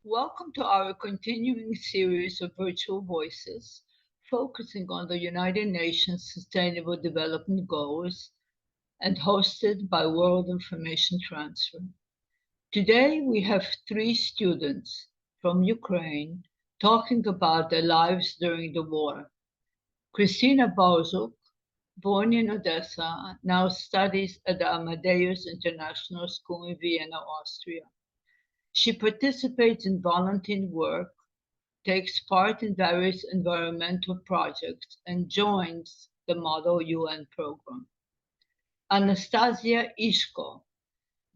Welcome to our continuing series of virtual voices focusing on the United Nations Sustainable Development Goals and hosted by World Information Transfer. Today we have three students from Ukraine talking about their lives during the war. Kristina Balzhyk, born in Odessa, now studies at the Amadeus International School in Vienna, Austria. She participates in volunteer work, takes part in various environmental projects, and joins the Model UN program. Anastasiia Isko,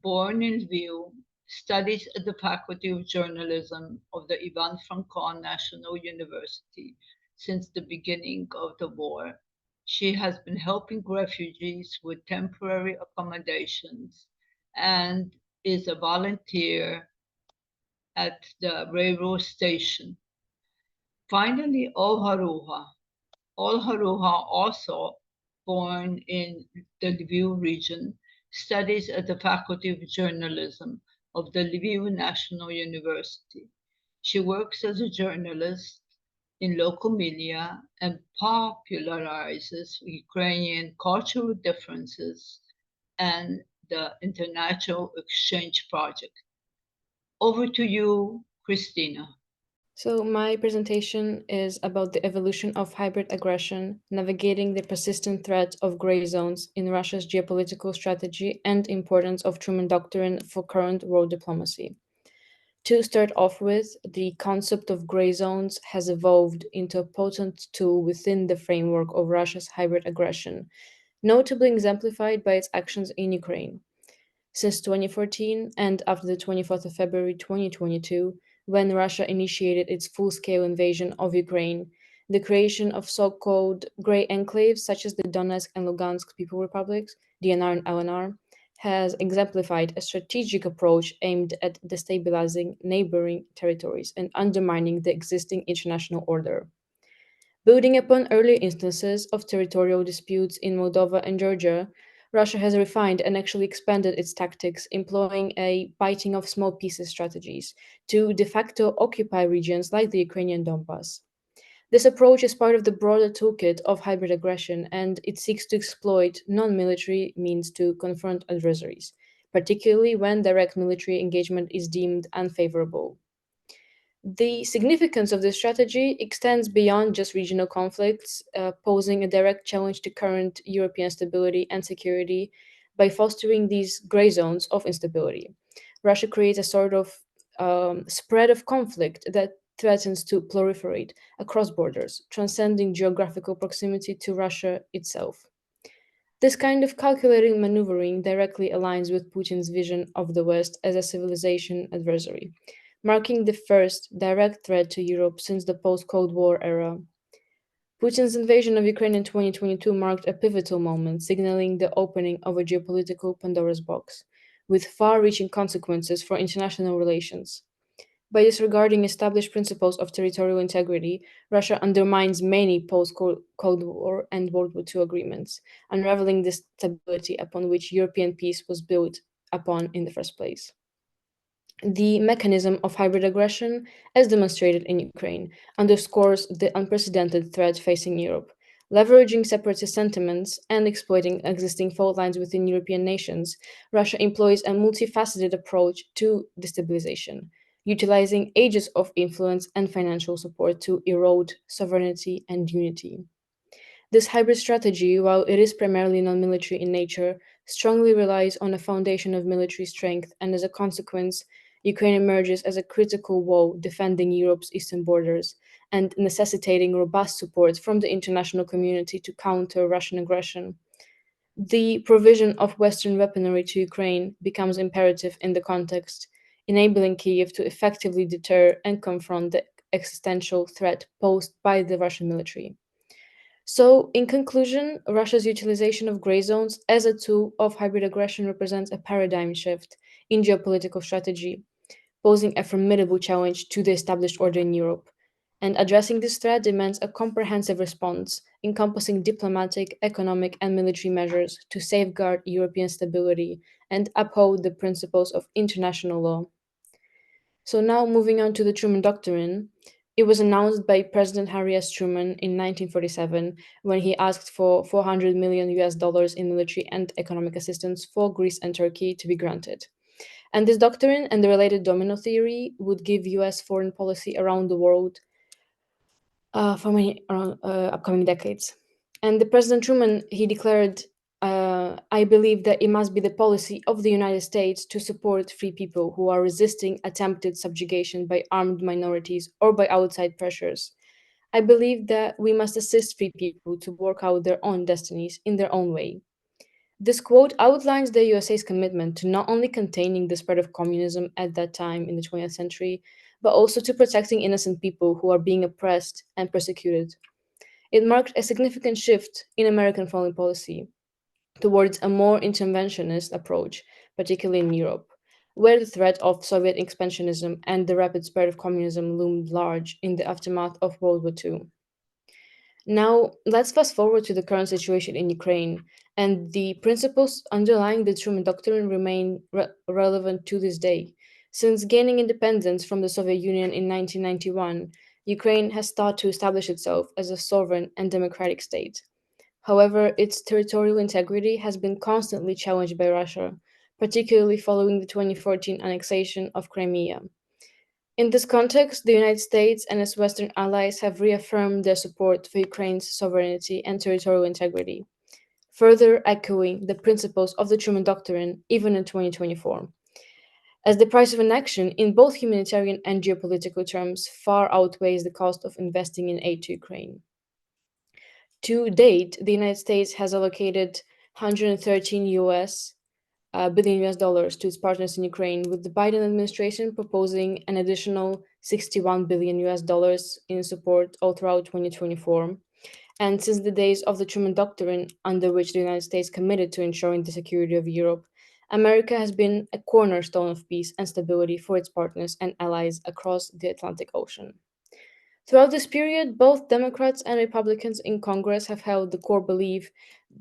born in Lviv, studies at the Faculty of Journalism of the Ivan Franko National University since the beginning of the war. She has been helping refugees with temporary accommodations and is a volunteer at the railroad station. Finally, Olha Rura. Olha Rura, also born in the Lviv region, studies at the Faculty of Journalism of the Lviv National University. She works as a journalist in local media and popularizes Ukrainian cultural differences and the International Exchange Project. Over to you, Christina. So, my presentation is about the evolution of hybrid aggression, navigating the persistent threat of gray zones in Russia's geopolitical strategy and importance of Truman Doctrine for current world diplomacy. To start off with, the concept of gray zones has evolved into a potent tool within the framework of Russia's hybrid aggression, notably exemplified by its actions in Ukraine. Since 2014 and after the 24th of February 2022, when Russia initiated its full scale invasion of Ukraine, the creation of so called grey enclaves such as the Donetsk and Lugansk People Republics, DNR and LNR, has exemplified a strategic approach aimed at destabilizing neighboring territories and undermining the existing international order. Building upon earlier instances of territorial disputes in Moldova and Georgia, Russia has refined and actually expanded its tactics, employing a biting off small pieces strategies to de facto occupy regions like the Ukrainian Donbass. This approach is part of the broader toolkit of hybrid aggression, and it seeks to exploit non military means to confront adversaries, particularly when direct military engagement is deemed unfavorable. The significance of this strategy extends beyond just regional conflicts, posing a direct challenge to current European stability and security by fostering these gray zones of instability. Russia creates a sort of spread of conflict that threatens to proliferate across borders, transcending geographical proximity to Russia itself. This kind of calculating maneuvering directly aligns with Putin's vision of the West as a civilization adversary, marking the first direct threat to Europe since the post Cold War era. Putin's invasion of Ukraine in 2022 marked a pivotal moment, signaling the opening of a geopolitical Pandora's box, with far reaching consequences for international relations. By disregarding established principles of territorial integrity, Russia undermines many post Cold War and World War II agreements, unraveling the stability upon which European peace was built upon in the first place. The mechanism of hybrid aggression, as demonstrated in Ukraine, underscores the unprecedented threat facing Europe. Leveraging separatist sentiments and exploiting existing fault lines within European nations, Russia employs a multifaceted approach to destabilization, utilizing ages of influence and financial support to erode sovereignty and unity. This hybrid strategy, while it is primarily non military in nature, strongly relies on a foundation of military strength, and as a consequence, Ukraine emerges as a critical wall defending Europe's eastern borders and necessitating robust support from the international community to counter Russian aggression. The provision of Western weaponry to Ukraine becomes imperative in the context, enabling Kiev to effectively deter and confront the existential threat posed by the Russian military. So, in conclusion, Russia's utilization of gray zones as a tool of hybrid aggression represents a paradigm shift in geopolitical strategy, posing a formidable challenge to the established order in Europe. And addressing this threat demands a comprehensive response, encompassing diplomatic, economic, and military measures to safeguard European stability and uphold the principles of international law. So now moving on to the Truman Doctrine, it was announced by President Harry S. Truman in 1947 when he asked for 400 million US dollars in military and economic assistance for Greece and Turkey to be granted. And this doctrine and the related domino theory would give US foreign policy around the world for many upcoming decades. And the President Truman, he declared, I believe that it must be the policy of the United States to support free people who are resisting attempted subjugation by armed minorities or by outside pressures. I believe that we must assist free people to work out their own destinies in their own way. This quote outlines the USA's commitment to not only containing the spread of communism at that time in the 20th century, but also to protecting innocent people who are being oppressed and persecuted. It marked a significant shift in American foreign policy towards a more interventionist approach, particularly in Europe, where the threat of Soviet expansionism and the rapid spread of communism loomed large in the aftermath of World War II. Now, let's fast forward to the current situation in Ukraine, and the principles underlying the Truman Doctrine remain relevant to this day. Since gaining independence from the Soviet Union in 1991, Ukraine has sought to establish itself as a sovereign and democratic state. However, its territorial integrity has been constantly challenged by Russia, particularly following the 2014 annexation of Crimea. In this context, the United States and its Western allies have reaffirmed their support for Ukraine's sovereignty and territorial integrity, further echoing the principles of the Truman Doctrine even in 2024, as the price of inaction in both humanitarian and geopolitical terms far outweighs the cost of investing in aid to Ukraine. To date, the United States has allocated 113 billion US dollars to its partners in Ukraine, with the Biden administration proposing an additional 61 billion US dollars in support all throughout 2024. And since the days of the Truman Doctrine, under which the United States committed to ensuring the security of Europe, America has been a cornerstone of peace and stability for its partners and allies across the Atlantic Ocean. Throughout this period, both Democrats and Republicans in Congress have held the core belief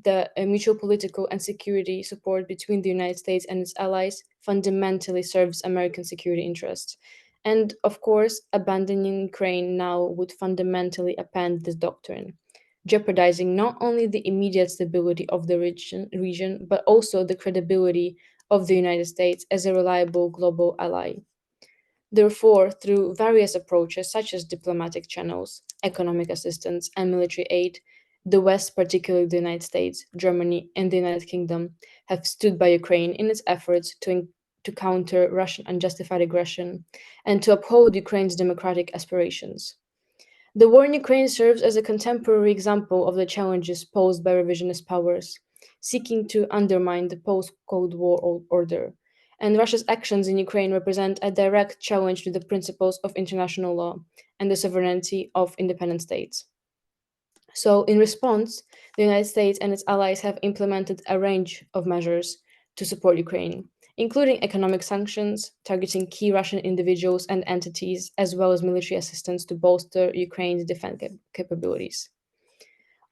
that a mutual political and security support between the United States and its allies fundamentally serves American security interests. And of course, abandoning Ukraine now would fundamentally upend this doctrine, jeopardizing not only the immediate stability of the region but also the credibility of the United States as a reliable global ally. Therefore, through various approaches such as diplomatic channels, economic assistance, and military aid, the West, particularly the United States, Germany, and the United Kingdom, have stood by Ukraine in its efforts to counter Russian unjustified aggression and to uphold Ukraine's democratic aspirations. The war in Ukraine serves as a contemporary example of the challenges posed by revisionist powers, seeking to undermine the post Cold War order. And Russia's actions in Ukraine represent a direct challenge to the principles of international law and the sovereignty of independent states. So, in response, the United States and its allies have implemented a range of measures to support Ukraine, including economic sanctions targeting key Russian individuals and entities, as well as military assistance to bolster Ukraine's defense capabilities.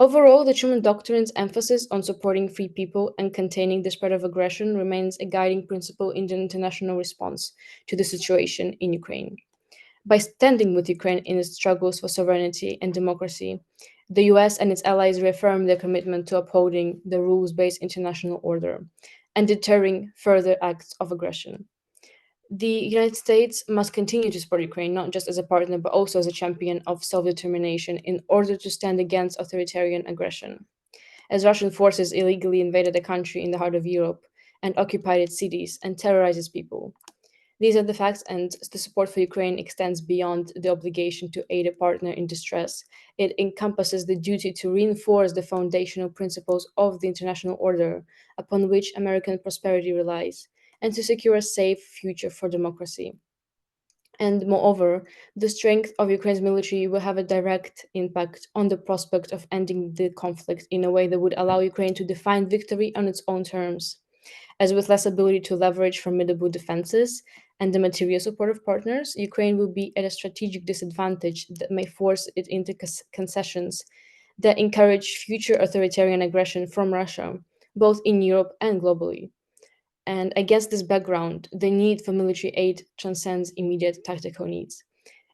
Overall, the Truman Doctrine's emphasis on supporting free people and containing the spread of aggression remains a guiding principle in the international response to the situation in Ukraine. By standing with Ukraine in its struggles for sovereignty and democracy, the US and its allies reaffirm their commitment to upholding the rules based international order and deterring further acts of aggression. The United States must continue to support Ukraine not just as a partner but also as a champion of self determination in order to stand against authoritarian aggression. As Russian forces illegally invaded a country in the heart of Europe and occupied its cities and terrorized its people, these are the facts, and the support for Ukraine extends beyond the obligation to aid a partner in distress. It encompasses the duty to reinforce the foundational principles of the international order upon which American prosperity relies, and to secure a safe future for democracy. And moreover, the strength of Ukraine's military will have a direct impact on the prospect of ending the conflict in a way that would allow Ukraine to define victory on its own terms. As with less ability to leverage formidable defenses and the material support of partners, Ukraine will be at a strategic disadvantage that may force it into concessions that encourage future authoritarian aggression from Russia, both in Europe and globally. And against this background, the need for military aid transcends immediate tactical needs.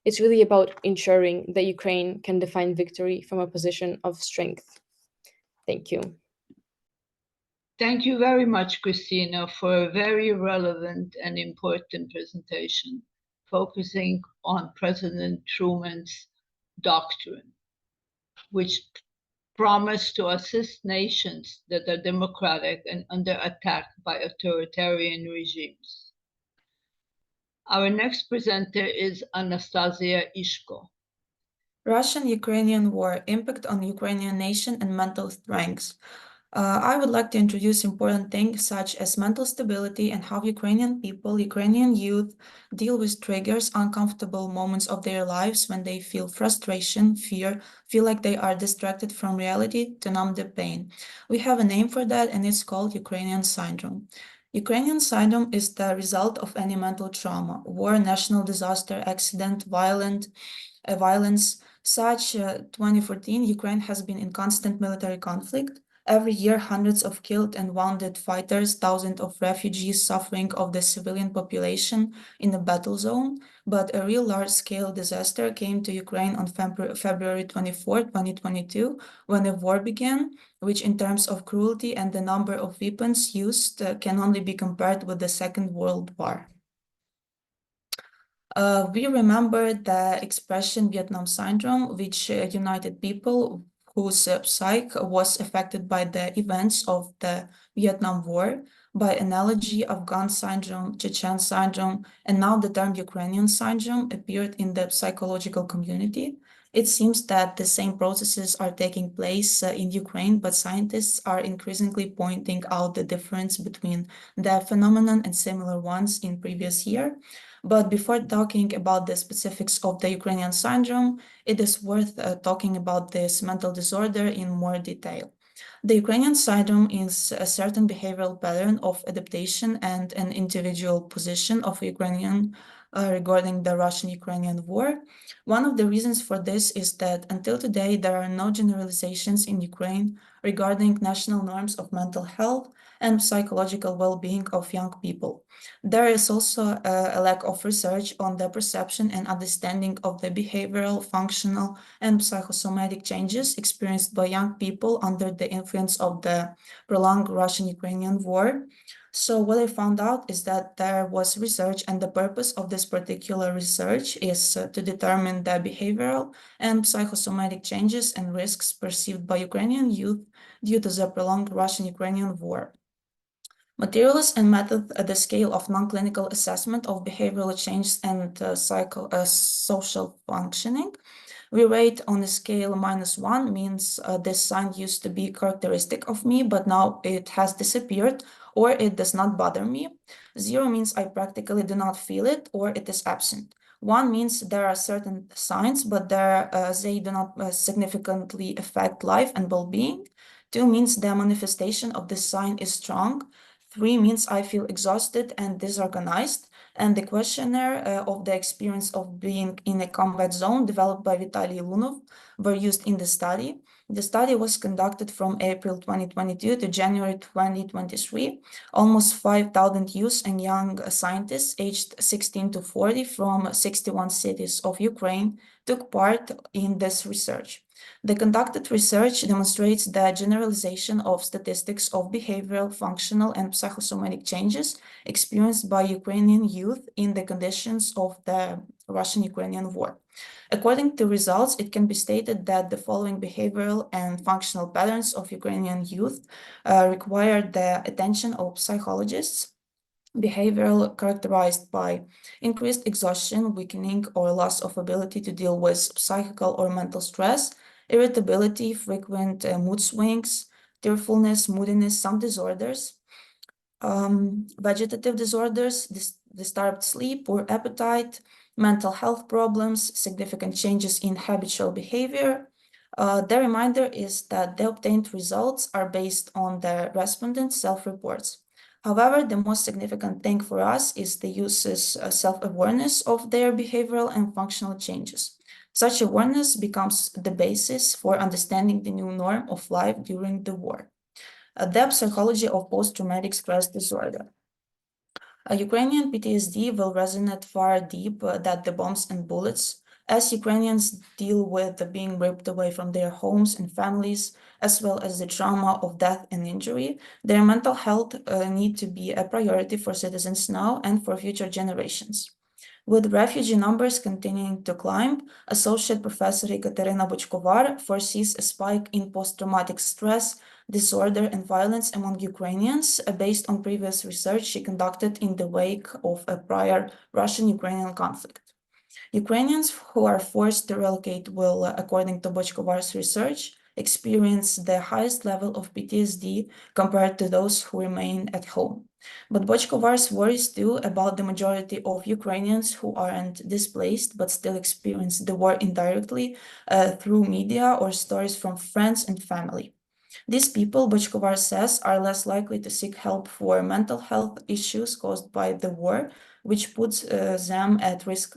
It's really about ensuring that Ukraine can define victory from a position of strength. Thank you. Thank you very much, Kristina, for a very relevant and important presentation, focusing on President Truman's doctrine, which promised to assist nations that are democratic and under attack by authoritarian regimes. Our next presenter is Anastasiia Isko. Russian-Ukrainian War, Impact on Ukrainian Nation and Mental Strength. I would like to introduce important things such as mental stability and how Ukrainian people, Ukrainian youth, deal with triggers, uncomfortable moments of their lives when they feel frustration, fear, feel like they are distracted from reality to numb the pain. We have a name for that, and it's called Ukrainian syndrome. Ukrainian syndrome is the result of any mental trauma, war, national disaster, accident, violence. Such 2014, Ukraine has been in constant military conflict. Every year, hundreds of killed and wounded fighters, thousands of refugees suffering of the civilian population in the battle zone. But a real large-scale disaster came to Ukraine on February 24, 2022, when a war began, which in terms of cruelty and the number of weapons used can only be compared with the Second World War. We remember the expression Vietnam Syndrome, which united people whose psyche was affected by the events of the Vietnam War. By analogy, Afghan syndrome, Chechen syndrome, and now the term Ukrainian syndrome appeared in the psychological community. It seems that the same processes are taking place in Ukraine, but scientists are increasingly pointing out the difference between the phenomenon and similar ones in previous year. But before talking about the specifics of the Ukrainian syndrome, it is worth talking about this mental disorder in more detail. The Ukrainian syndrome is a certain behavioral pattern of adaptation and an individual position of Ukrainian regarding the Russian-Ukrainian war. One of the reasons for this is that until today, there are no generalizations in Ukraine regarding national norms of mental health and psychological well-being of young people. There is also a lack of research on the perception and understanding of the behavioral, functional, and psychosomatic changes experienced by young people under the influence of the prolonged Russian-Ukrainian war. So what I found out is that there was research, and the purpose of this particular research is to determine the behavioral and psychosomatic changes and risks perceived by Ukrainian youth due to the prolonged Russian-Ukrainian war. Materials and method at the scale of non-clinical assessment of behavioral change and social functioning. We rate on a scale -1 means this sign used to be characteristic of me, but now it has disappeared or it does not bother me. 0 means I practically do not feel it or it is absent. 1 means there are certain signs, but they do not significantly affect life and well-being. 2 means the manifestation of this sign is strong. 3 means I feel exhausted and disorganized. And the questionnaire of the experience of being in a combat zone developed by Vitaly Lunov were used in the study. The study was conducted from April 2022 to January 2023. Almost 5,000 youth and young scientists aged 16 to 40 from 61 cities of Ukraine took part in this research. The conducted research demonstrates the generalization of statistics of behavioral, functional, and psychosomatic changes experienced by Ukrainian youth in the conditions of the Russian-Ukrainian war. According to results, it can be stated that the following behavioral and functional patterns of Ukrainian youth require the attention of psychologists. Behavioral characterized by increased exhaustion, weakening, or loss of ability to deal with psychical or mental stress, irritability, frequent mood swings, tearfulness, moodiness, some disorders, vegetative disorders, disturbed sleep, poor appetite, mental health problems, significant changes in habitual behavior. The reminder is that the obtained results are based on the respondents' self-reports. However, the most significant thing for us is the user's self-awareness of their behavioral and functional changes. Such awareness becomes the basis for understanding the new norm of life during the war. The psychology of post-traumatic stress disorder. Ukrainian PTSD will resonate far deep than the bombs and bullets, as Ukrainians deal with being ripped away from their homes and families, as well as the trauma of death and injury. Their mental health need to be a priority for citizens now and for future generations. With refugee numbers continuing to climb, Associate Professor Ekaterina Bochkovar foresees a spike in post-traumatic stress disorder and violence among Ukrainians based on previous research she conducted in the wake of a prior Russian-Ukrainian conflict. Ukrainians who are forced to relocate will, according to Bochkovar's research, experience the highest level of PTSD compared to those who remain at home. But Bochkovar's worries too about the majority of Ukrainians who aren't displaced but still experience the war indirectly through media or stories from friends and family. These people, Bochkovar says, are less likely to seek help for mental health issues caused by the war, which puts them at risk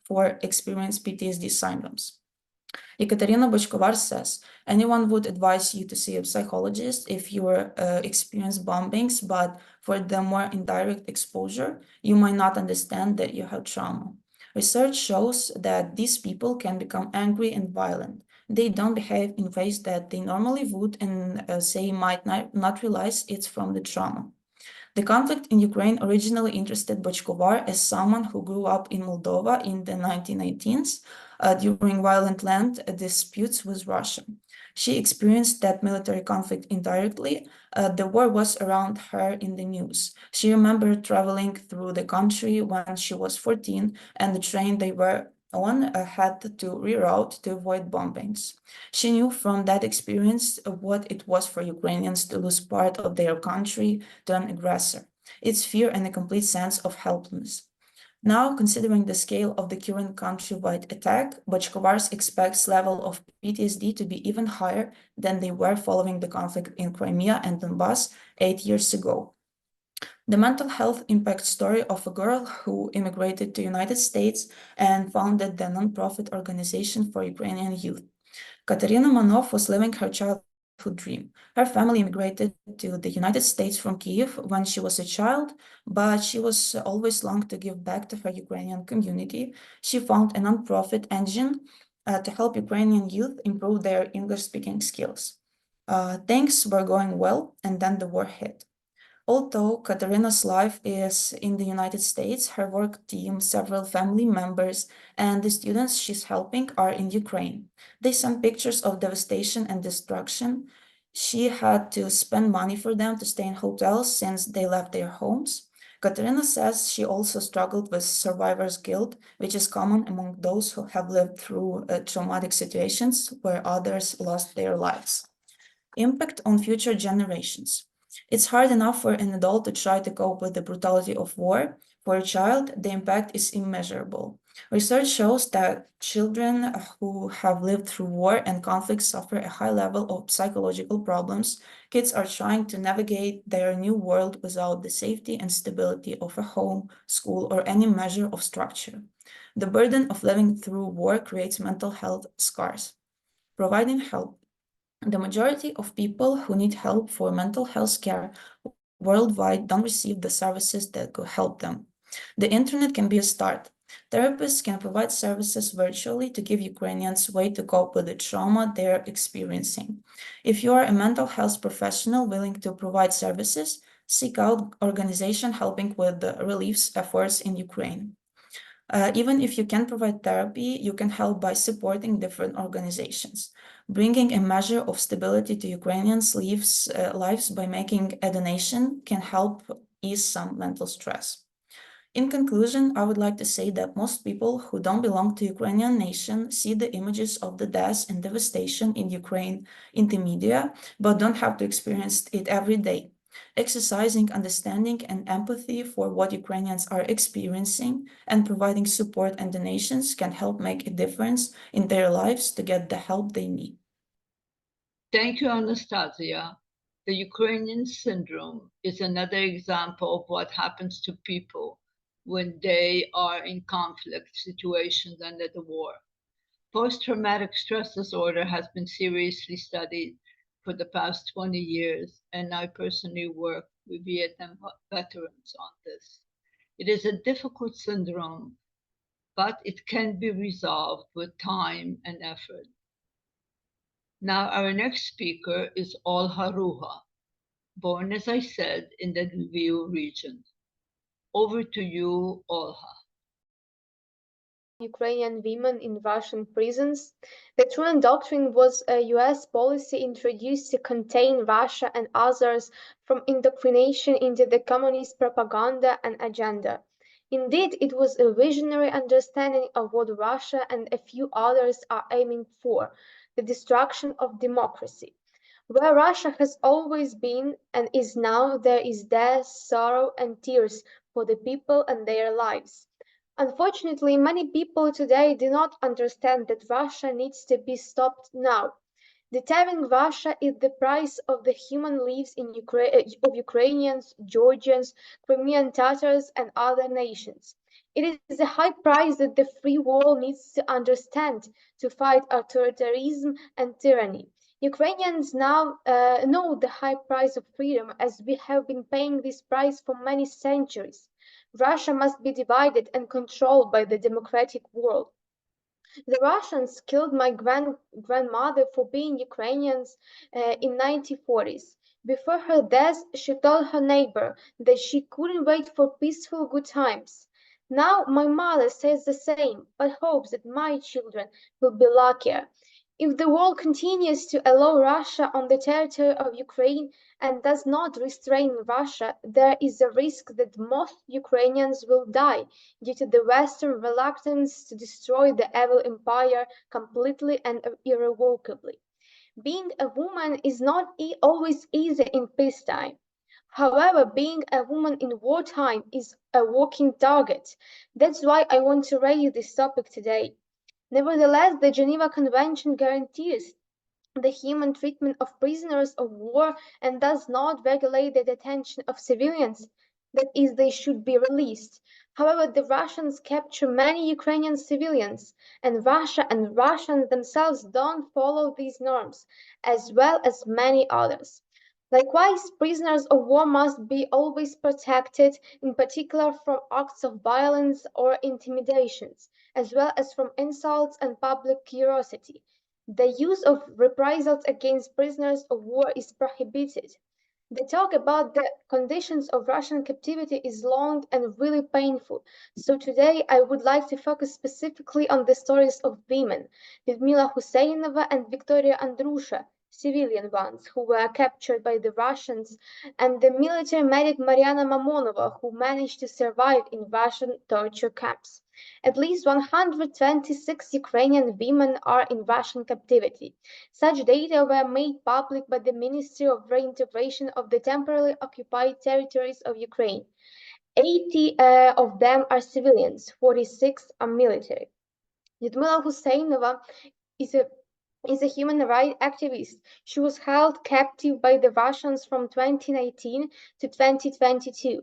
for experience PTSD syndromes. Ekaterina Bochkovar says, anyone would advise you to see a psychologist if you experience bombings, but for the more indirect exposure, you might not understand that you have trauma. Research shows that these people can become angry and violent. They don't behave in ways that they normally would and say might not realize it's from the trauma. The conflict in Ukraine originally interested Bochkovar as someone who grew up in Moldova in the 1990s during violent land disputes with Russia. She experienced that military conflict indirectly. The war was around her in the news. She remembered traveling through the country when she was 14, and the train they were on had to reroute to avoid bombings. She knew from that experience what it was for Ukrainians to lose part of their country to an aggressor. It's fear and a complete sense of helplessness. Now, considering the scale of the current countrywide attack, Bochkovar expects level of PTSD to be even higher than they were following the conflict in Crimea and Donbass 8 years ago. The mental health impact story of a girl who immigrated to the United States and founded the nonprofit organization for Ukrainian youth. Katerina Manov was living her childhood dream. Her family immigrated to the United States from Kyiv when she was a child, but she was always longed to give back to her Ukrainian community. She found a nonprofit engine to help Ukrainian youth improve their English-speaking skills. Things were going well, and then the war hit. Although Katerina's life is in the United States, her work team, several family members, and the students she's helping are in Ukraine. They sent pictures of devastation and destruction. She had to spend money for them to stay in hotels since they left their homes. Katerina says she also struggled with survivor's guilt, which is common among those who have lived through traumatic situations where others lost their lives. Impact on future generations. It's hard enough for an adult to try to cope with the brutality of war. For a child, the impact is immeasurable. Research shows that children who have lived through war and conflict suffer a high level of psychological problems. Kids are trying to navigate their new world without the safety and stability of a home, school, or any measure of structure. The burden of living through war creates mental health scars. Providing help. The majority of people who need help for mental health care worldwide don't receive the services that could help them. The internet can be a start. Therapists can provide services virtually to give Ukrainians a way to cope with the trauma they're experiencing. If you are a mental health professional willing to provide services, seek out organizations helping with the relief efforts in Ukraine. Even if you can provide therapy, you can help by supporting different organizations. Bringing a measure of stability to Ukrainians' lives by making a donation can help ease some mental stress. In conclusion, I would like to say that most people who don't belong to Ukrainian nation see the images of the deaths and devastation in Ukraine in the media, but don't have to experience it every day. Exercising understanding and empathy for what Ukrainians are experiencing and providing support and donations can help make a difference in their lives to get the help they need. Thank you, Anastasia. The Ukrainian syndrome is another example of what happens to people when they are in conflict situations under the war. Post-traumatic stress disorder has been seriously studied for the past 20 years, and I personally work with Vietnam veterans on this. It is a difficult syndrome, but it can be resolved with time and effort. Now, our next speaker is Olha Rura, born, as I said, in the Lviv region. Over to you, Olha. Ukrainian women in Russian prisons. The Truman Doctrine was a US policy introduced to contain Russia and others from indoctrination into the communist propaganda and agenda. Indeed, it was a visionary understanding of what Russia and a few others are aiming for, the destruction of democracy. Where Russia has always been and is now, there is death, sorrow, and tears for the people and their lives. Unfortunately, many people today do not understand that Russia needs to be stopped now. Deterring Russia is the price of the human lives of Ukrainians, Georgians, Crimean Tatars, and other nations. It is a high price that the free world needs to understand to fight authoritarianism and tyranny. Ukrainians now know the high price of freedom, as we have been paying this price for many centuries. Russia must be divided and controlled by the democratic world. The Russians killed my grandmother for being Ukrainians in 1940s. Before her death, she told her neighbor that she couldn't wait for peaceful good times. Now my mother says the same, but hopes that my children will be luckier. If the world continues to allow Russia on the territory of Ukraine and does not restrain Russia, there is a risk that most Ukrainians will die due to the Western reluctance to destroy the evil empire completely and irrevocably. Being a woman is not always easy in peacetime. However, being a woman in wartime is a walking target. That's why I want to raise this topic today. Nevertheless, the Geneva Convention guarantees the human treatment of prisoners of war and does not regulate the detention of civilians. That is, they should be released. However, the Russians capture many Ukrainian civilians, and Russia and Russians themselves don't follow these norms, as well as many others. Likewise, prisoners of war must be always protected, in particular from acts of violence or intimidations, as well as from insults and public curiosity. The use of reprisals against prisoners of war is prohibited. The talk about the conditions of Russian captivity is long and really painful. So today I would like to focus specifically on the stories of women, Lyudmila Husseinova and Victoria Andrusha, civilian ones who were captured by the Russians, and the military medic Mariana Mamonova, who managed to survive in Russian torture camps. At least 126 Ukrainian women are in Russian captivity. Such data were made public by the Ministry of Reintegration of the temporarily occupied territories of Ukraine. 80 of them are civilians, 46 are military. Lyudmila Husseinova is a human rights activist. She was held captive by the Russians from 2019 to 2022.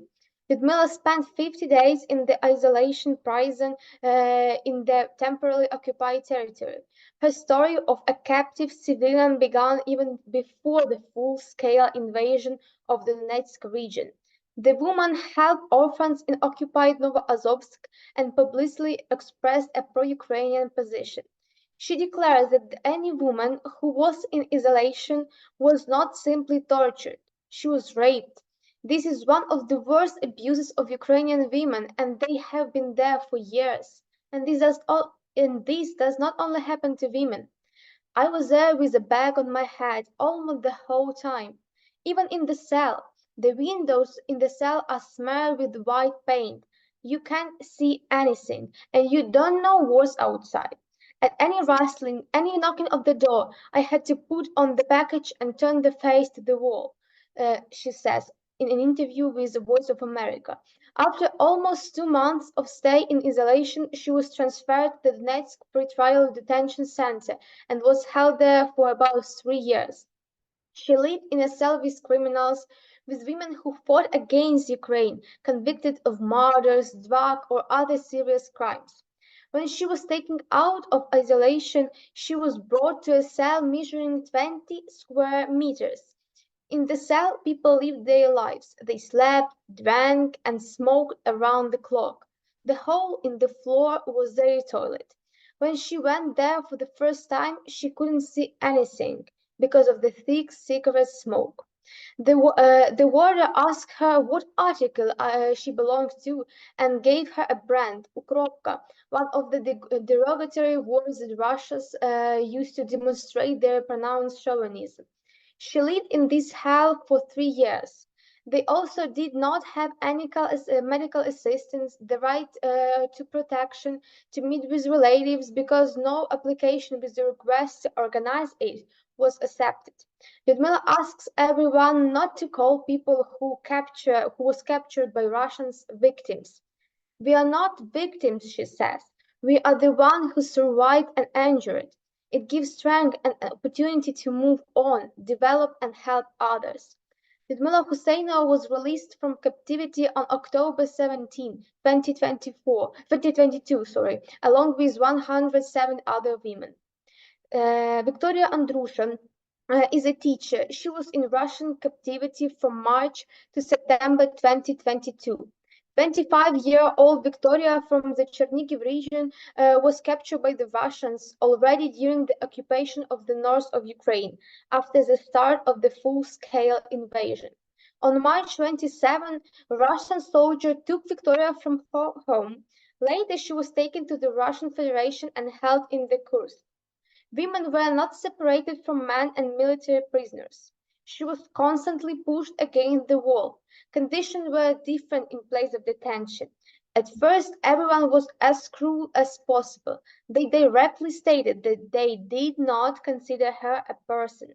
Lyudmila spent 50 days in the isolation prison in the temporarily occupied territory. Her story of a captive civilian began even before the full-scale invasion of the Donetsk region. The woman helped orphans in occupied Novoazovsk and publicly expressed a pro-Ukrainian position. She declares that any woman who was in isolation was not simply tortured, she was raped. This is one of the worst abuses of Ukrainian women, and they have been there for years. And this does not only happen to women. I was there with a bag on my head almost the whole time. Even in the cell, the windows in the cell are smeared with white paint. You can't see anything, and you don't know what's outside. At any rustling, any knocking of the door, I had to put on the package and turn the face to the wall, she says in an interview with the Voice of America. After almost 2 months of stay in isolation, she was transferred to the Donetsk pretrial detention center and was held there for about 3 years. She lived in a cell with criminals, with women who fought against Ukraine, convicted of murders, drug, or other serious crimes. When she was taken out of isolation, she was brought to a cell measuring 20 square meters. In the cell, people lived their lives. They slept, drank, and smoked around the clock. The hole in the floor was their toilet. When she went there for the first time, she couldn't see anything because of the thick cigarette smoke. The warder asked her what article she belonged to and gave her a brand, ukropka, one of the derogatory words that Russians used to demonstrate their pronounced chauvinism. She lived in this hell for 3 years. They also did not have any medical assistance, the right to protection, to meet with relatives, because no application with the request to organize it was accepted. Lyudmila asks everyone not to call people who was captured by Russians victims. We are not victims, she says. We are the one who survived and endured. It gives strength and opportunity to move on, develop and help others. Lyudmila Husseinova was released from captivity on October 17, 2022, along with 107 other women. Victoria Andrusha is a teacher. She was in Russian captivity from March to September 2022. 25-year-old Victoria from the Chernihiv region was captured by the Russians already during the occupation of the north of Ukraine, after the start of the full-scale invasion. On March 27, a Russian soldier took Victoria from her home. Later, she was taken to the Russian Federation and held in the Kursk. Women were not separated from men and military prisoners. She was constantly pushed against the wall. Conditions were different in place of detention. At first, everyone was as cruel as possible. They directly stated that they did not consider her a person.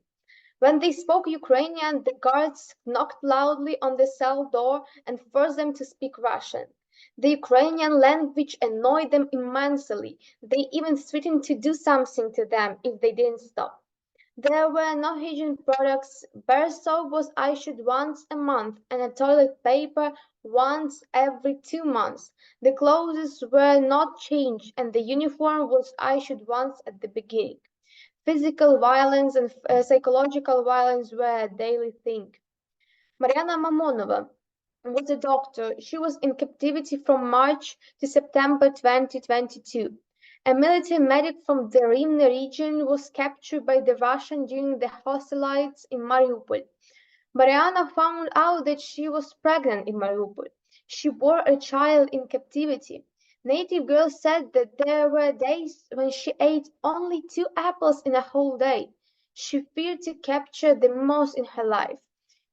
When they spoke Ukrainian, the guards knocked loudly on the cell door and forced them to speak Russian. The Ukrainian language annoyed them immensely. They even threatened to do something to them if they didn't stop. There were no hygiene products. Bar soap was issued once a month and a toilet paper once every 2 months. The clothes were not changed and the uniform was issued once at the beginning. Physical violence and psychological violence were a daily thing. Mariana Mamonova was a doctor. She was in captivity from March to September 2022. A military medic from the Rivne region was captured by the Russians during the hostilities in Mariupol. Mariana found out that she was pregnant in Mariupol. She bore a child in captivity. Native girls said that there were days when she ate only 2 apples in a whole day. She feared to capture the most in her life.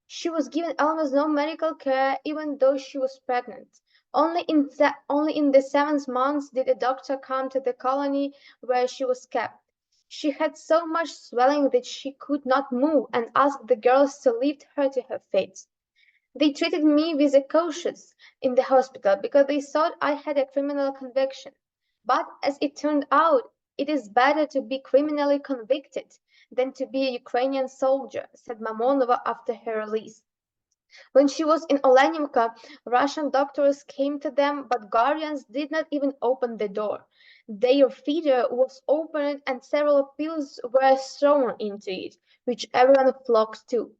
She was given almost no medical care even though she was pregnant. Only in the 7th month did a doctor come to the colony where she was kept. She had so much swelling that she could not move and asked the girls to lift her to her feet. They treated me with a cautious in the hospital because they thought I had a criminal conviction. But as it turned out, it is better to be criminally convicted than to be a Ukrainian soldier, said Mamonova after her release. When she was in Olenivka, Russian doctors came to them, but guardians did not even open the door. Their feeder was opened and several pills were thrown into it, which everyone flocked to.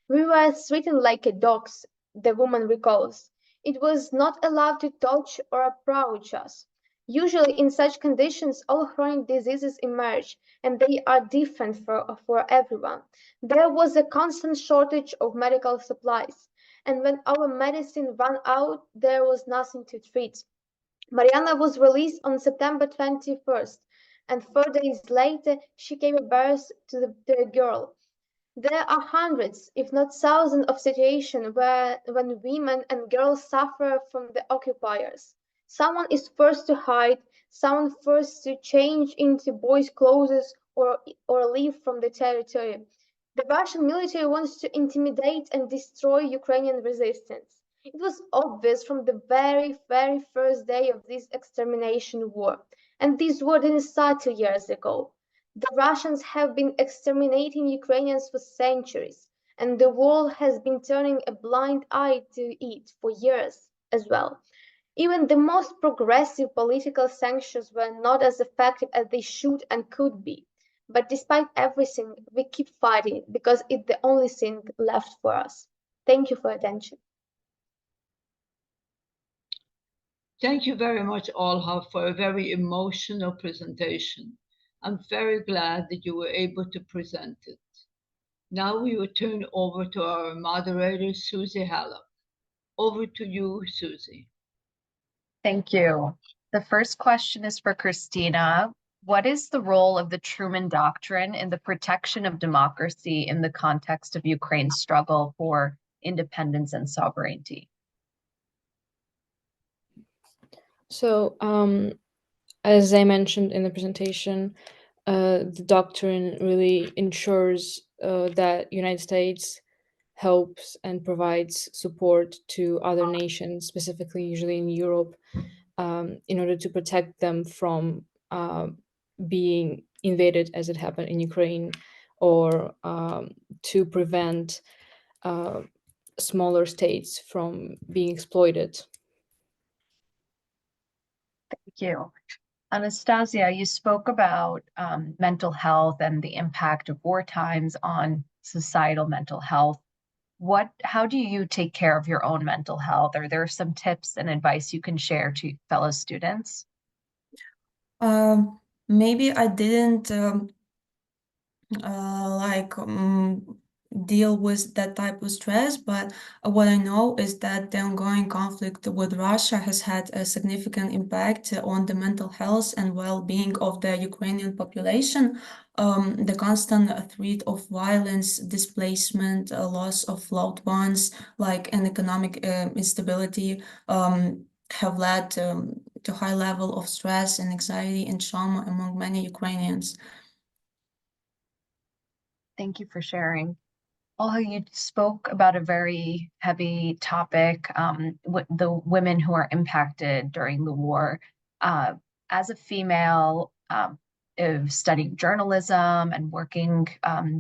We were treated like dogs, the woman recalls. It was not allowed to touch or approach us. Usually in such conditions, all chronic diseases emerge, and they are different for everyone. There was a constant shortage of medical supplies, and when our medicine ran out, there was nothing to treat. Mariana was released on September 21st, and 4 days later, she gave birth to the girl. There are hundreds, if not thousands, of situations when women and girls suffer from the occupiers. Someone is forced to hide, someone forced to change into boys' clothes or leave from the territory. The Russian military wants to intimidate and destroy Ukrainian resistance. It was obvious from the very, very first day of this extermination war. And this war didn't start 2 years ago. The Russians have been exterminating Ukrainians for centuries, and the world has been turning a blind eye to it for years as well. Even the most progressive political sanctions were not as effective as they should and could be. But despite everything, we keep fighting because it's the only thing left for us. Thank you for your attention. Thank you very much, Olha, for a very emotional presentation. I'm very glad that you were able to present it. Now we will turn over to our moderator, Susie Hallock. Over to you, Susie. Thank you. The first question is for Kristina. What is the role of the Truman Doctrine in the protection of democracy in the context of Ukraine's struggle for independence and sovereignty? So, as I mentioned in the presentation, the doctrine really ensures that United States helps and provides support to other nations, specifically usually in Europe, in order to protect them from being invaded as it happened in Ukraine, or to prevent smaller states from being exploited. Thank you. Anastasia, you spoke about mental health and the impact of war times on societal mental health. How do you take care of your own mental health? Are there some tips and advice you can share to fellow students? Maybe I didn't deal with that type of stress, but what I know is that the ongoing conflict with Russia has had a significant impact on the mental health and well-being of the Ukrainian population. The constant threat of violence, displacement, loss of loved ones, and economic instability have led to high level of stress and anxiety and trauma among many Ukrainians. Thank you for sharing. Olha, you spoke about a very heavy topic, the women who are impacted during the war. As a female studying journalism and working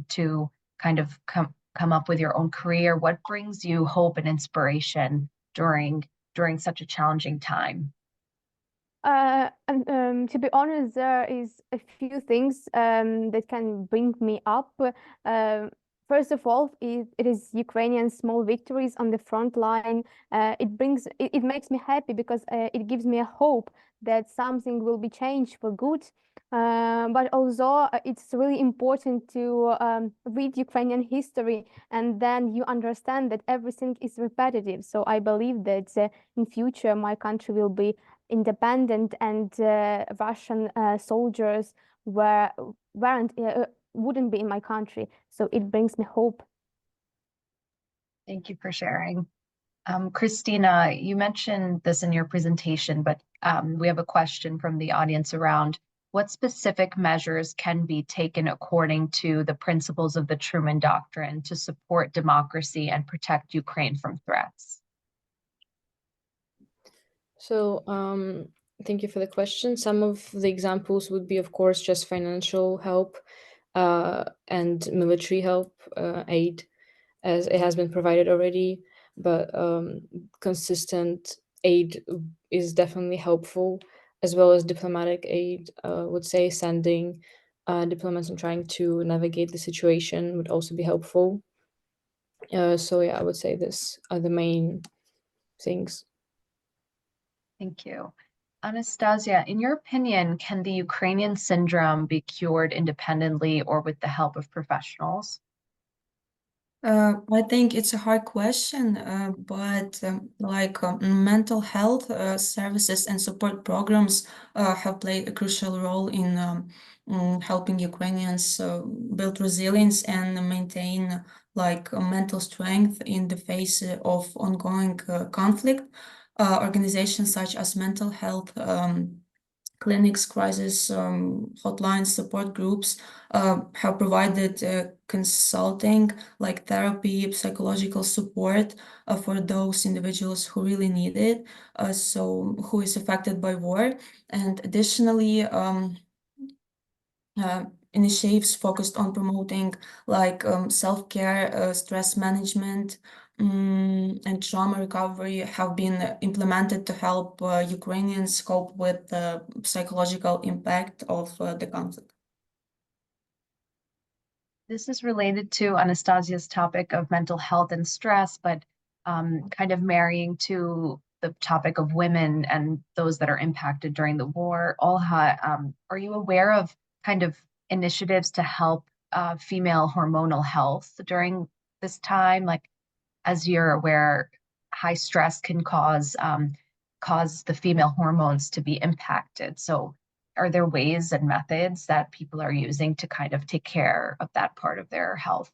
to kind of come up with your own career, what brings you hope and inspiration during such a challenging time? To be honest, there is a few things that can bring me up. First of all, it is Ukrainian small victories on the front line. It makes me happy because it gives me a hope that something will be changed for good. But also, it's really important to read Ukrainian history, and then you understand that everything is repetitive. So I believe that in future my country will be independent, and Russian soldiers wouldn't be in my country. So it brings me hope. Thank you for sharing. Kristina, you mentioned this in your presentation, but we have a question from the audience around what specific measures can be taken according to the principles of the Truman Doctrine to support democracy and protect Ukraine from threats? So, thank you for the question. Some of the examples would be, of course, just financial help and military help, aid, as it has been provided already. But consistent aid is definitely helpful, as well as diplomatic aid. Would say sending diplomats and trying to navigate the situation would also be helpful. So yeah, I would say this are the main things. Thank you. Anastasia, in your opinion, can the Ukrainian syndrome be cured independently or with the help of professionals? I think it's a hard question, but mental health services and support programs have played a crucial role in helping Ukrainians build resilience and maintain mental strength in the face of ongoing conflict. Organizations such as mental health clinics, crisis hotlines, support groups have provided consulting, like therapy, psychological support for those individuals who really need it, so who is affected by war. And additionally, initiatives focused on promoting self-care, stress management, and trauma recovery have been implemented to help Ukrainians cope with the psychological impact of the conflict. This is related to Anastasia's topic of mental health and stress, but kind of marrying to the topic of women and those that are impacted during the war. Olha, are you aware of kind of initiatives to help female hormonal health during this time? Like, as you're aware, high stress can cause the female hormones to be impacted. So are there ways and methods that people are using to kind of take care of that part of their health?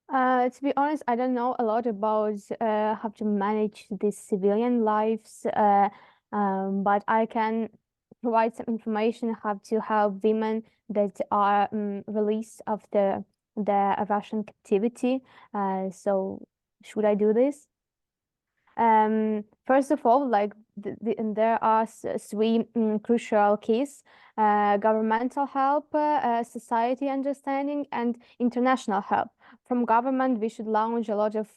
To be honest, I don't know a lot about how to manage these civilian lives, but I can provide some information how to help women that are released after the Russian captivity. So should I do this? First of all, like there are three crucial keys: governmental help, society understanding, and international help. From government, we should launch a lot of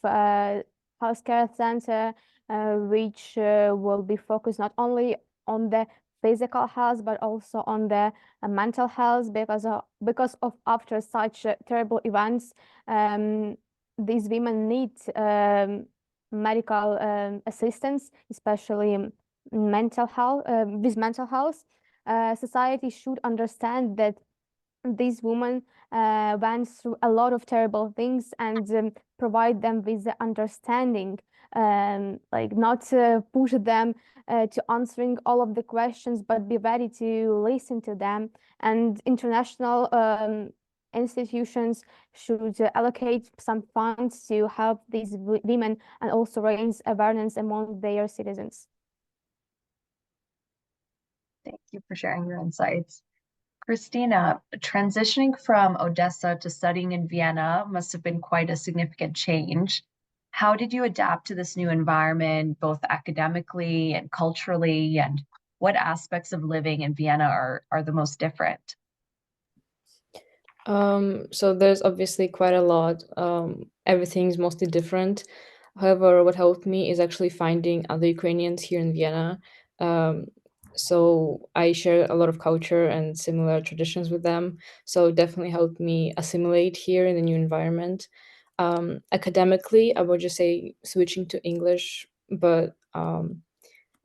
healthcare center, which will be focused not only on the physical health but also on the mental health, because of after such terrible events, these women need medical assistance, especially mental health. With mental health, society should understand that these women went through a lot of terrible things, and provide them with the understanding, like not push them to answering all of the questions, but be ready to listen to them. And international institutions should allocate some funds to help these women and also raise awareness among their citizens. Thank you for sharing your insights. Kristina, transitioning from Odessa to studying in Vienna must have been quite a significant change. How did you adapt to this new environment, both academically and culturally, and what aspects of living in Vienna are the most different? So there's obviously quite a lot. Everything's mostly different. However, what helped me is actually finding other Ukrainians here in Vienna. So I share a lot of culture and similar traditions with them. So it definitely helped me assimilate here in the new environment. Academically, I would just say switching to English, but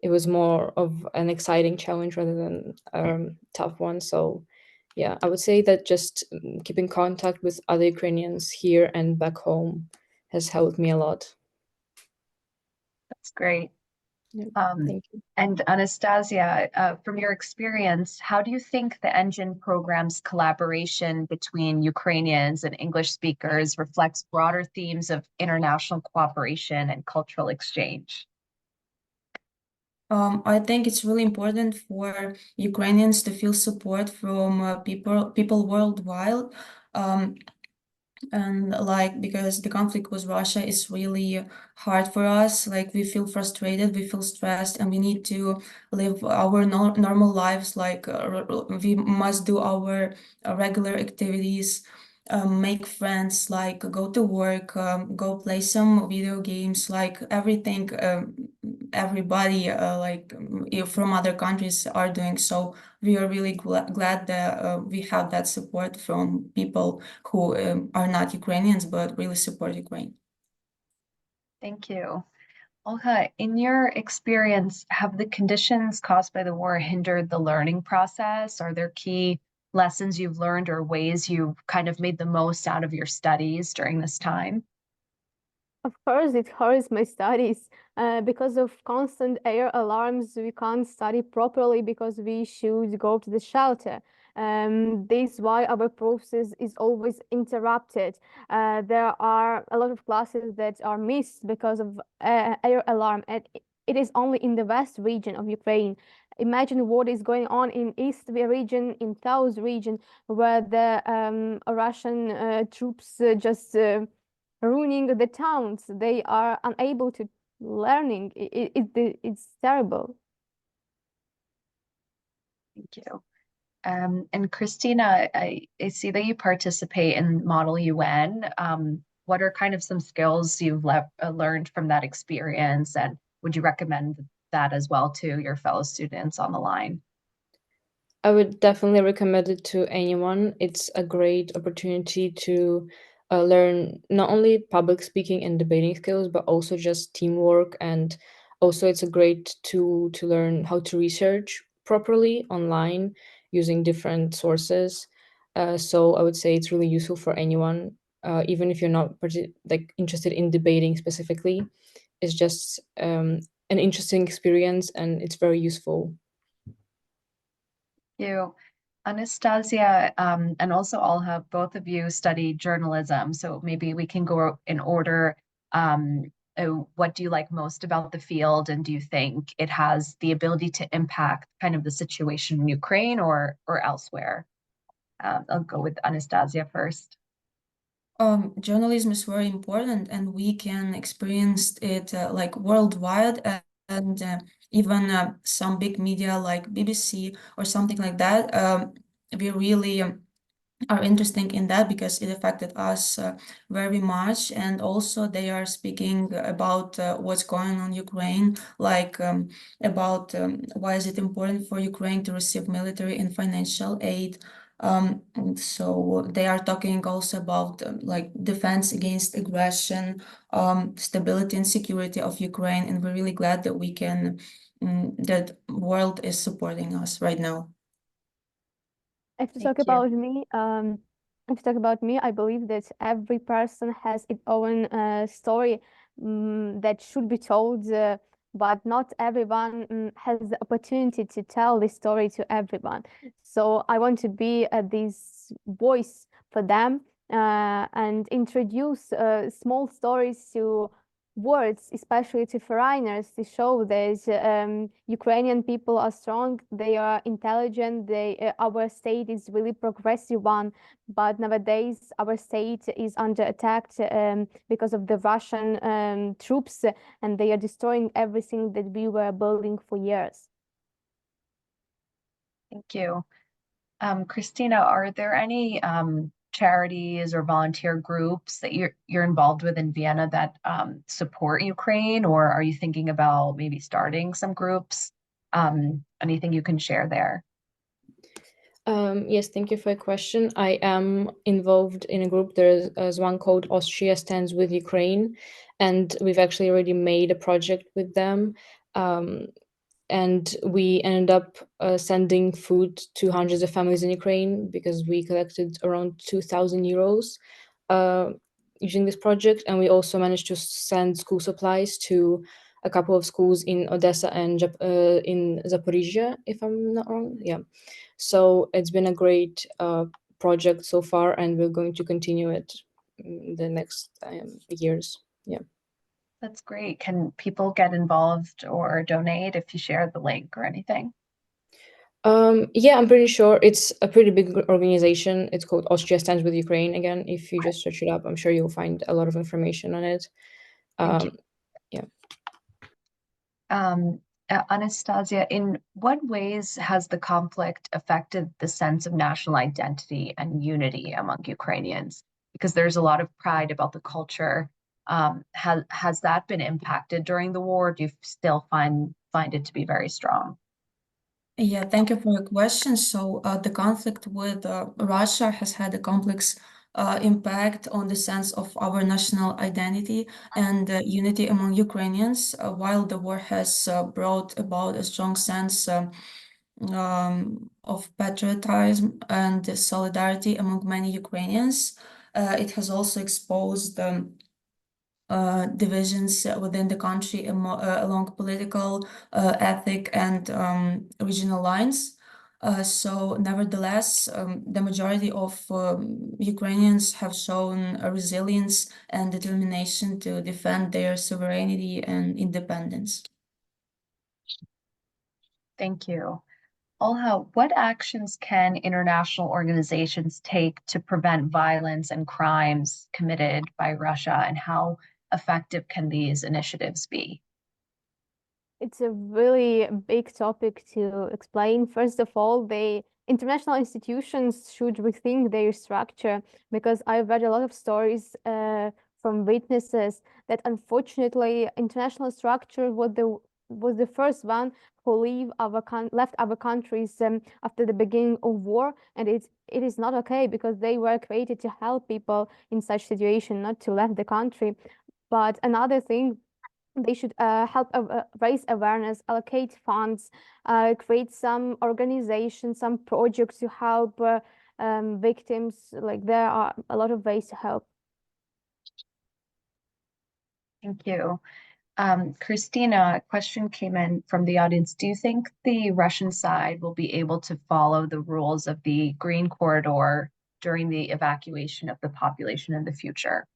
it was more of an exciting challenge rather than tough one. So yeah, I would say that just keeping contact with other Ukrainians here and back home has helped me a lot. That's great. Yeah, Um, thank you. and Anastasia, from your experience, how do you think the Engine program's collaboration between Ukrainians and English speakers reflects broader themes of international cooperation and cultural exchange? I think it's really important for Ukrainians to feel support from people worldwide. And like, because the conflict with Russia is really hard for us, like we feel frustrated, we feel stressed, and we need to live our normal lives. Like we must do our regular activities, make friends, like go to work, go play some video games, like everything everybody from other countries are doing. So we are really glad that we have that support from people who are not Ukrainians but really support Ukraine. Thank you. Olha, in your experience, have the conditions caused by the war hindered the learning process? Are there key lessons you've learned or ways you've kind of made the most out of your studies during this time? Of course, it hurts my studies. Because of constant air alarms, we can't study properly because we should go to the shelter. This is why our process is always interrupted. There are a lot of classes that are missed because of air alarm. And it is only in the west region of Ukraine. Imagine what is going on in east region, in south region, where the Russian troops just ruining the towns. They are unable to learning. It's terrible. Thank you. And Kristina, I see that you participate in Model UN. What are kind of some skills you've learned from that experience, and would you recommend that as well to your fellow students on the line? I would definitely recommend it to anyone. It's a great opportunity to learn not only public speaking and debating skills, but also just teamwork. And also, it's a great tool to learn how to research properly online using different sources. So I would say it's really useful for anyone, even if you're not like interested in debating specifically. It's just an interesting experience, and it's very useful. You, Anastasia, and also Olha, both of you study journalism, so maybe we can go in order. What do you like most about the field, and do you think it has the ability to impact kind of the situation in Ukraine or elsewhere? I'll go with Anastasia first. Journalism is very important, and we can experience it like worldwide, and even some big media like BBC or something like that. We really are interesting in that because it affected us very much, and also they are speaking about what's going on in Ukraine, like about why is it important for Ukraine to receive military and financial aid. And so they are talking also about like defense against aggression, stability and security of Ukraine, and we're really glad that we can that world is supporting us right now. If to Thank talk you. about me, I believe that every person has its own story that should be told, but not everyone has the opportunity to tell this story to everyone. So I want to be this voice for them and introduce small stories to words, especially to foreigners, to show that Ukrainian people are strong, they are intelligent, our state is really progressive one, but nowadays our state is under attack because of the Russian troops, and they are destroying everything that we were building for years. Thank you. Kristina, are there any charities or volunteer groups that you're involved with in Vienna that support Ukraine, or are you thinking about maybe starting some groups? Anything you can share there? Yes, thank you for your question. I am involved in a group. There's one called Austria Stands with Ukraine, and we've actually already made a project with them. And we ended up sending food to hundreds of families in Ukraine because we collected around 2,000 euros using this project. And we also managed to send school supplies to a couple of schools in Odessa and in Zaporizhia, if I'm not wrong. Yeah. So it's been a great project so far, and we're going to continue it in the next years. Yeah. That's great. Can people get involved or donate if you share the link or anything? Yeah, I'm pretty sure it's a pretty big organization. It's called Austria Stands with Ukraine. Again, if you just search it up, I'm sure you'll find a lot of information on it. Thank you. Yeah. Anastasia, in what ways has the conflict affected the sense of national identity and unity among Ukrainians? Because there's a lot of pride about the culture. Has that been impacted during the war? Or do you still find it to be very strong? Yeah, thank you for your question. So the conflict with Russia has had a complex impact on the sense of our national identity and unity among Ukrainians, while the war has brought about a strong sense of patriotism and solidarity among many Ukrainians. It has also exposed divisions within the country along political, ethnic, and regional lines. So nevertheless, the majority of Ukrainians have shown a resilience and determination to defend their sovereignty and independence. Thank you. Olha, what actions can international organizations take to prevent violence and crimes committed by Russia, and how effective can these initiatives be? It's a really big topic to explain. First of all, the international institutions should rethink their structure, because I've read a lot of stories from witnesses that unfortunately international structure was the first one who left our countries after the beginning of war, and it is not okay because they were created to help people in such situation, not to leave the country. But another thing, they should help raise awareness, allocate funds, create some organizations, some projects to help victims. Like there are a lot of ways to help. Thank you. Kristina, a question came in from the audience. Do you think the Russian side will be able to follow the rules of the Green Corridor during the evacuation of the population in the future?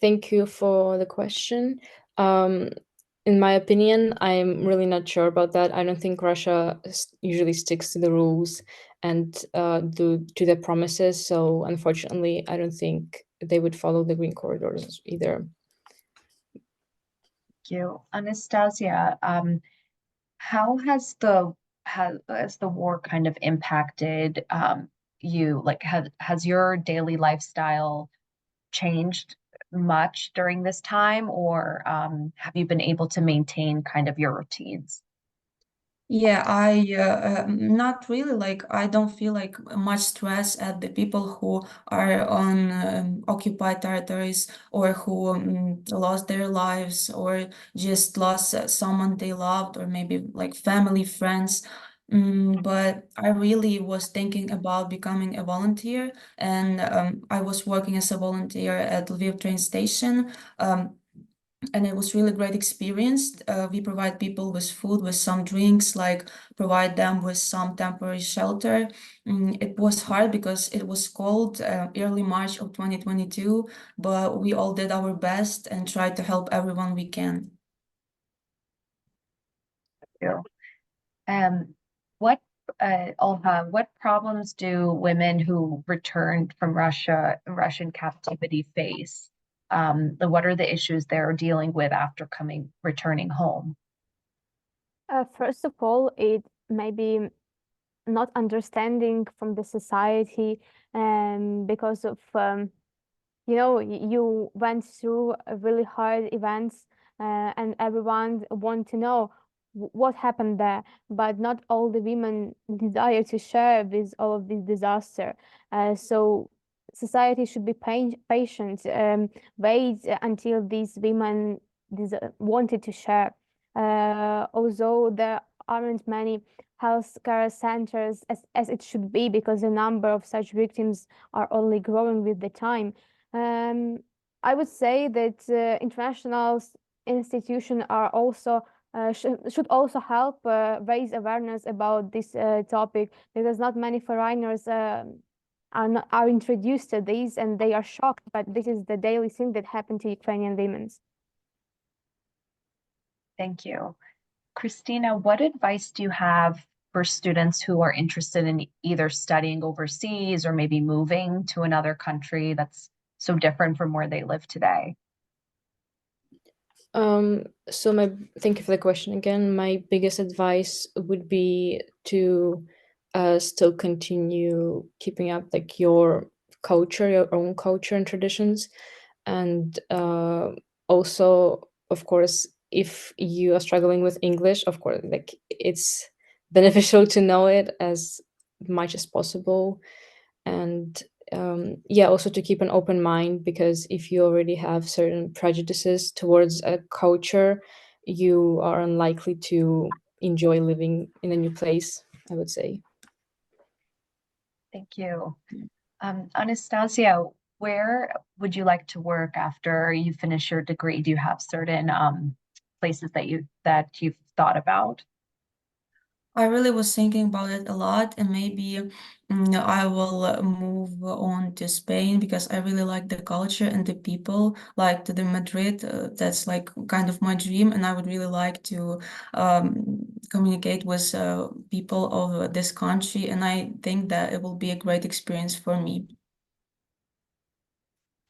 Thank you for the question. In my opinion, I'm really not sure about that. I don't think Russia usually sticks to the rules and to their promises. So unfortunately, I don't think they would follow the Green Corridors either. Thank you. Anastasia, how has the war kind of impacted you? Like, has your daily lifestyle changed much during this time, or have you been able to maintain kind of your routines? Yeah, not really. Like, I don't feel like much stress at the people who are on occupied territories, or who lost their lives, or just lost someone they loved, or maybe like family, friends. But I really was thinking about becoming a volunteer, and I was working as a volunteer at Lviv train station. And it was really great experience. We provide people with food, with some drinks, like provide them with some temporary shelter. It was hard because it was cold, early March of 2022, but we all did our best and tried to help everyone we can. You. What, Olha, what problems do women who returned from Russian captivity face? What are the issues they're dealing with after returning home? First of all, it may be not understanding from the society, because of you went through a really hard events, and everyone want to know what happened there, but not all the women desire to share with all of this disaster. So society should be patient, wait until these women wanted to share. Although there aren't many healthcare centers as it should be, because the number of such victims are only growing with the time. I would say that international institutions are also should also help raise awareness about this topic, because not many foreigners are introduced to these, and they are shocked. But this is the daily thing that happened to Ukrainian women. Thank you. Kristina, what advice do you have for students who are interested in either studying overseas or maybe moving to another country that's so different from where they live today? Thank you for the question again. My biggest advice would be to still continue keeping up like your culture, your own culture and traditions. And also, of course, if you are struggling with English, of course, like it's beneficial to know it as much as possible. And yeah, also to keep an open mind, because if you already have certain prejudices towards a culture, you are unlikely to enjoy living in a new place, I would say. Thank you. Anastasia, where would you like to work after you finish your degree? Do you have certain places that you've thought about? I really was thinking about it a lot, and maybe I will move on to Spain, because I really like the culture and the people, like to the Madrid. That's like kind of my dream, and I would really like to communicate with people of this country, and I think that it will be a great experience for me.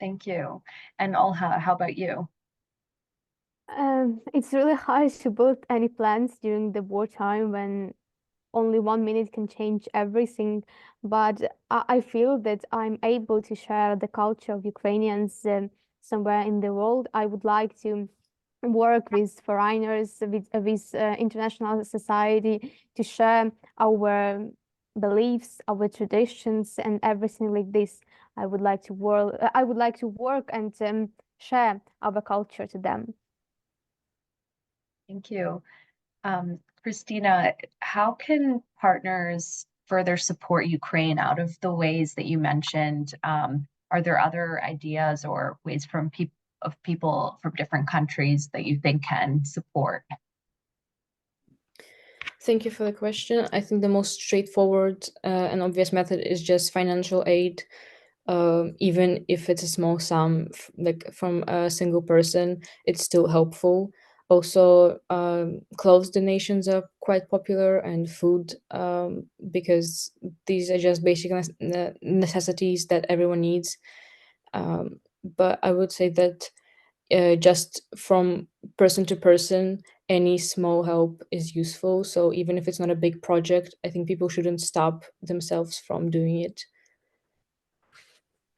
Thank you. And Olha, how about you? It's really hard to build any plans during the wartime when only 1 minute can change everything. But I feel that I'm able to share the culture of Ukrainians somewhere in the world. I would like to work with foreigners, with international society, to share our beliefs, our traditions, and everything like this. I would like to work and share our culture to them. Thank you. Kristina, how can partners further support Ukraine out of the ways that you mentioned? Are there other ideas or ways from people from different countries that you think can support? Thank you for the question. I think the most straightforward and obvious method is just financial aid. Even if it's a small sum, like from a single person, it's still helpful. Also, clothes donations are quite popular, and food, because these are just basic necessities that everyone needs. But I would say that just from person to person, any small help is useful. So even if it's not a big project, I think people shouldn't stop themselves from doing it.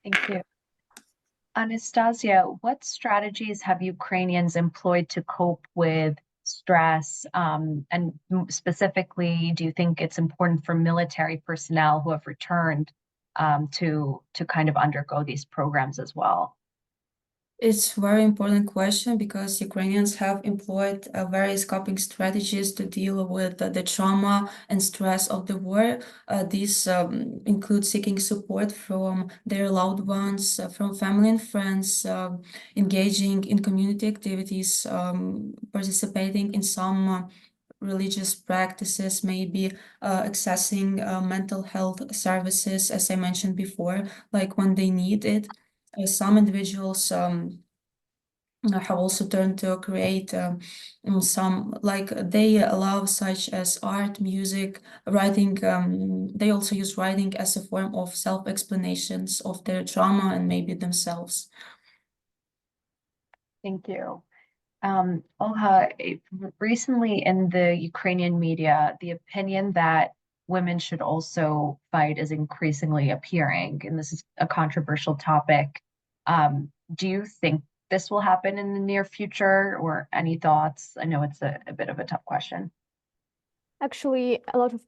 Thank you. Anastasia, what strategies have Ukrainians employed to cope with stress? And specifically, do you think it's important for military personnel who have returned to kind of undergo these programs as well? It's a very important question because Ukrainians have employed various coping strategies to deal with the trauma and stress of the war. These include seeking support from their loved ones, from family and friends, engaging in community activities, participating in some religious practices, maybe accessing mental health services, as I mentioned before, like when they need it. Some individuals have also turned to create some, like they allow such as art, music, writing. They also use writing as a form of self-explanations of their trauma and maybe themselves. Thank you. Olha, recently in the Ukrainian media, the opinion that women should also fight is increasingly appearing, and this is a controversial topic. Do you think this will happen in the near future, or any thoughts? I know it's a bit of a tough question. Actually, a lot of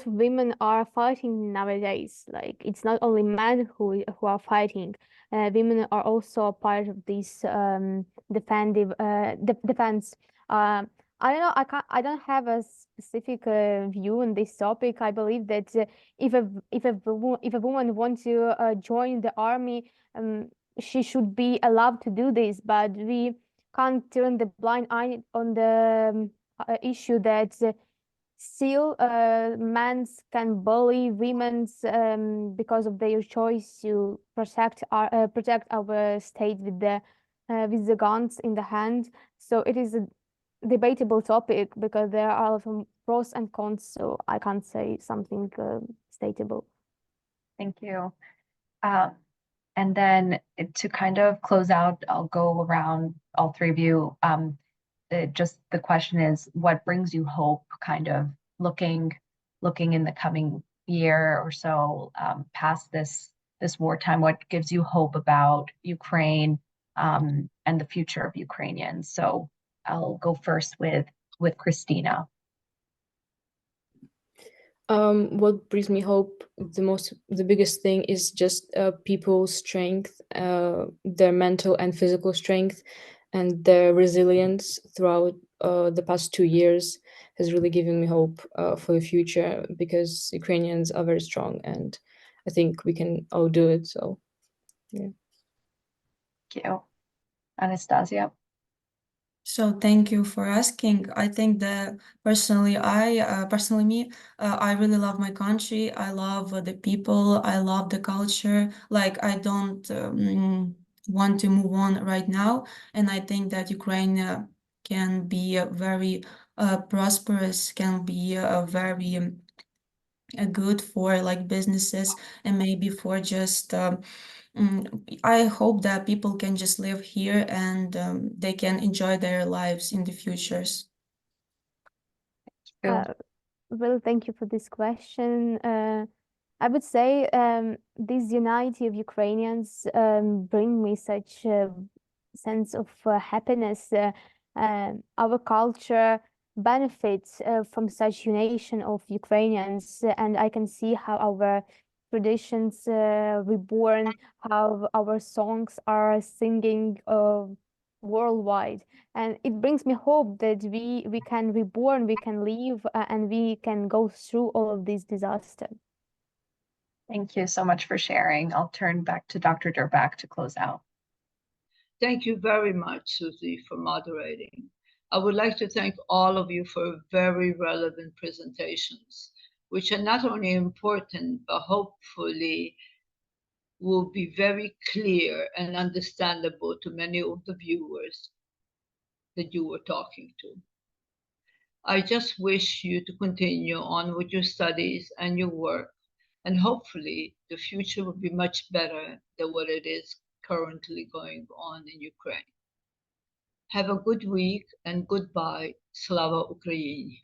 women are fighting nowadays. Like, it's not only men who are fighting. Women are also a part of this defense. I don't know. I don't have a specific view on this topic. I believe that if a woman wants to join the army, she should be allowed to do this. But we can't turn the blind eye on the issue that. Still, men can bully women because of their choice to protect our state with the guns in the hand. So it is a debatable topic because there are a lot of pros and cons. So I can't say something statable. Thank you. And then to kind of close out, I'll go around all three of you. Just the question is, what brings you hope, kind of looking in the coming year or so past this wartime? What gives you hope about Ukraine and the future of Ukrainians? So I'll go first with Kristina. What brings me hope the biggest thing is just people's strength, their mental and physical strength, and their resilience throughout the past 2 years has really given me hope for the future, because Ukrainians are very strong, and I think we can all do it. So, yeah. Thank you. Anastasia. So thank you for asking. I think that personally, I really love my country. I love the people. I love the culture. Like, I don't want to move on right now. And I think that Ukraine can be very prosperous, can be very good for like businesses and maybe for just I hope that people can just live here and they can enjoy their lives in the futures. Well, thank you for this question. I would say this unity of Ukrainians bring me such a sense of happiness. Our culture benefits from such unison of Ukrainians, and I can see how our traditions reborn, how our songs are singing worldwide, and it brings me hope that we can reborn, we can live, and we can go through all of these disasters. Thank you so much for sharing. I'll turn back to Dr. Durbach to close out. Thank you very much, Susie, for moderating. I would like to thank all of you for very relevant presentations, which are not only important, but hopefully will be very clear and understandable to many of the viewers that you were talking to. I just wish you to continue on with your studies and your work, and hopefully the future will be much better than what it is currently going on in Ukraine. Have a good week and goodbye. Slava Ukraini.